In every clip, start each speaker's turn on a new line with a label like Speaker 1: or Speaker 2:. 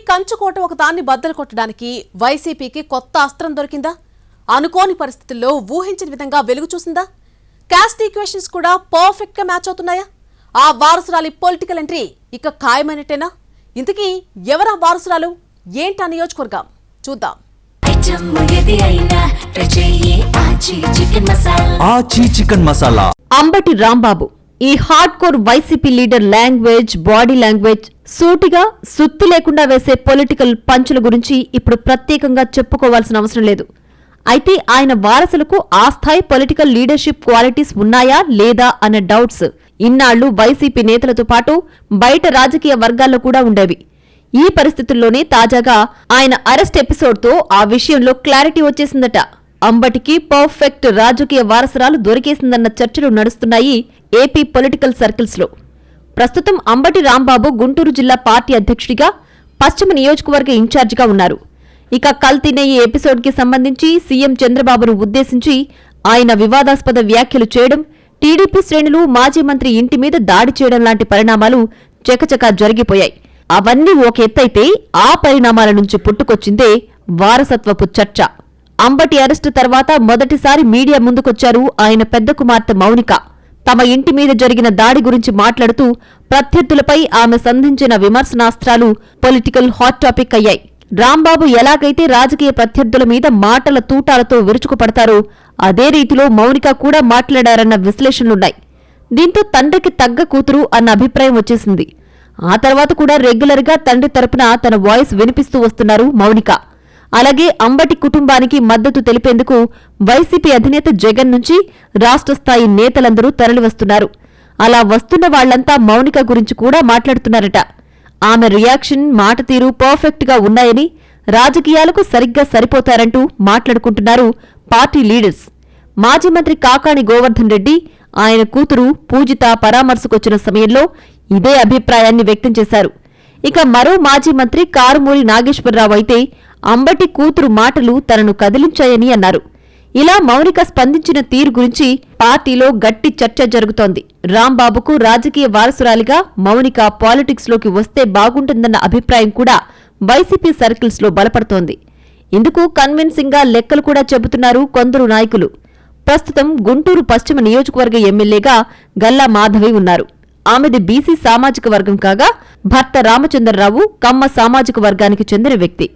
Speaker 1: కంచుకోట ఒక దాన్ని బద్దలు కొట్టడానికి వైసీపీకి కొత్త అస్త్రం దొరికిందా? అనుకోని పరిస్థితుల్లో ఊహించిన విధంగా వెలుగు చూసిందా? కాస్ట్ ఈక్వేషన్స్ కూడా పర్ఫెక్ట్ గా మ్యాచ్ అవుతున్నాయా? ఆ వారసురాలి పొలిటికల్ ఎంట్రీ ఇక ఖాయమైనట్టేనా? ఇంతకీ ఎవరా వారసురాలు? ఏంటా నియోజకవర్గం? చూద్దాం.
Speaker 2: అంబటి రాంబాబు ఈ hard core YCP leader language, body language, సూటిగా సుత్తి లేకుండా వేసే పొలిటికల్ పంచుల గురించి ఇప్పుడు ప్రత్యేకంగా చెప్పుకోవాల్సిన అవసరం లేదు. అయితే ఆయన వారసులకు ఆ స్థాయి పొలిటికల్ లీడర్షిప్ క్వాలిటీస్ ఉన్నాయా లేదా అన్న డౌట్స్ ఇన్నాళ్లు వైసీపీ నేతలతో పాటు బయట రాజకీయ వర్గాల్లో కూడా ఉండేవి. ఈ పరిస్థితుల్లోనే తాజాగా ఆయన అరెస్ట్ ఎపిసోడ్తో ఆ విషయంలో క్లారిటీ వచ్చేసిందట. అంబటికి పర్ఫెక్ట్ రాజకీయ వారసురాలు దొరికేసిందన్న చర్చలు నడుస్తున్నాయి ఏపీ పొలిటికల్ సర్కిల్స్ లో. ప్రస్తుతం అంబటి రాంబాబు గుంటూరు జిల్లా పార్టీ అధ్యక్షుడిగా, పశ్చిమ నియోజకవర్గ ఇన్ఛార్జిగా ఉన్నారు. ఇక కల్తీ నెయ్యి ఎపిసోడ్ కి సంబంధించి సీఎం చంద్రబాబును ఉద్దేశించి ఆయన వివాదాస్పద వ్యాఖ్యలు చేయడం, టీడీపీ శ్రేణులు మాజీ మంత్రి ఇంటి మీద దాడి చేయడం లాంటి పరిణామాలు చకచకా జరిగిపోయాయి. అవన్నీ ఒక ఎత్తైతే ఆ పరిణామాల నుంచి పుట్టుకొచ్చిందే వారసత్వపు చర్చ. అంబటి అరెస్టు తర్వాత మొదటిసారి మీడియా ముందుకొచ్చారు ఆయన పెద్ద కుమార్తె మౌనిక. తమ ఇంటి మీద జరిగిన దాడి గురించి మాట్లాడుతూ ప్రత్యర్థులపై ఆమె సంధించిన విమర్శనాస్త్రాలు పొలిటికల్ హాట్ టాపిక్ అయ్యాయి. రాంబాబు ఎలాగైతే రాజకీయ ప్రత్యర్థుల మీద మాటల తూటాలతో విరుచుకుపడతారో అదే రీతిలో మౌనిక కూడా మాట్లాడారన్న విశ్లేషణలున్నాయి. దీంతో తండ్రికి తగ్గ కూతురు అన్న అభిప్రాయం వచ్చేసింది. ఆ తర్వాత కూడా రెగ్యులర్ గా తండ్రి తరపున తన వాయిస్ వినిపిస్తూ వస్తున్నారు మౌనిక. అలాగే అంబటి కుటుంబానికి మద్దతు తెలిపేందుకు వైసీపీ అధినేత జగన్ నుంచి రాష్ట్ర స్థాయి నేతలందరూ తరలివస్తున్నారు. అలా వస్తున్న వాళ్లంతా మౌనిక గురించి కూడా మాట్లాడుతున్నారట. ఆమె రియాక్షన్, మాట తీరు పర్ఫెక్ట్ గా ఉన్నాయని, రాజకీయాలకు సరిగ్గా సరిపోతారంటూ మాట్లాడుకుంటున్నారు పార్టీ లీడర్స్. మాజీ మంత్రి కాకాణి గోవర్ధన్ రెడ్డి, ఆయన కూతురు పూజిత పరామర్శకొచ్చిన సమయంలో ఇదే అభిప్రాయాన్ని వ్యక్తం చేశారు. ఇక మరో మాజీ మంత్రి కారుమూరి నాగేశ్వరరావు అయితే అంబటి కూతురు మాటలు తనను కదిలించాయని అన్నారు. ఇలా మౌనిక స్పందించిన తీరు గురించి పార్టీలో గట్టి చర్చ జరుగుతోంది. రాంబాబుకు రాజకీయ వారసురాలిగా మౌనిక పాలిటిక్స్ లోకి వస్తే బాగుంటుందన్న అభిప్రాయం కూడా వైసీపీ సర్కిల్స్ లో బలపడుతోంది. ఇందుకు కన్విన్సింగ్ గా లెక్కలు కూడా చెబుతున్నారు కొందరు నాయకులు. ప్రస్తుతం గుంటూరు పశ్చిమ నియోజకవర్గ ఎమ్మెల్యేగా గల్లా మాధవి ఉన్నారు. ఆమెది బీసీ సామాజిక వర్గం కాగా, భర్త రామచంద్రరావు కమ్మ సామాజిక వర్గానికి చెందిన వ్యక్తి.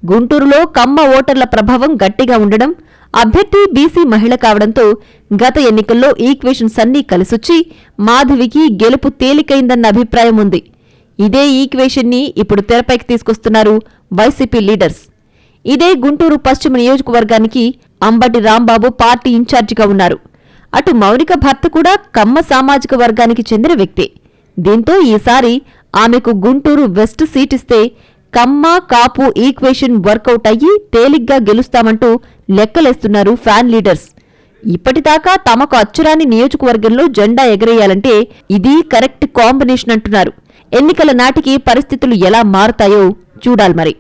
Speaker 2: గుంటూరులో కమ్మ ఓటర్ల ప్రభావం గట్టిగా ఉండడం, అభ్యర్థి బీసీ మహిళ కావడంతో గత ఎన్నికల్లో ఈక్వేషన్స్ అన్నీ కలిసొచ్చి మాధవికి గెలుపు తేలికైందన్న అభిప్రాయం ఉంది. ఇదే ఈక్వేషన్ ని ఇప్పుడు తెరపైకి తీసుకొస్తున్నారు వైసీపీ లీడర్స్. ఇదే గుంటూరు పశ్చిమ నియోజకవర్గానికి అంబటి రాంబాబు పార్టీ ఇన్ఛార్జిగా ఉన్నారు. అటు మౌనిక భర్త కూడా కమ్మ సామాజిక వర్గానికి చెందిన వ్యక్తే. దీంతో ఈసారి ఆమెకు గుంటూరు వెస్ట్ సీటిస్తే కమ్మ కాపు ఈక్వేషన్ వర్కౌట్ అయ్యి తేలిగ్గా గెలుస్తామంటూ లెక్కలేస్తున్నారు ఫ్యాన్ లీడర్స్. ఇప్పటిదాకా తమకు అచ్చురాని నియోజకవర్గంలో జెండా ఎగరేయాలంటే ఇది కరెక్ట్ కాంబినేషన్ అంటున్నారు. ఎన్నికల నాటికి పరిస్థితులు ఎలా మారుతాయో చూడాలి మరి.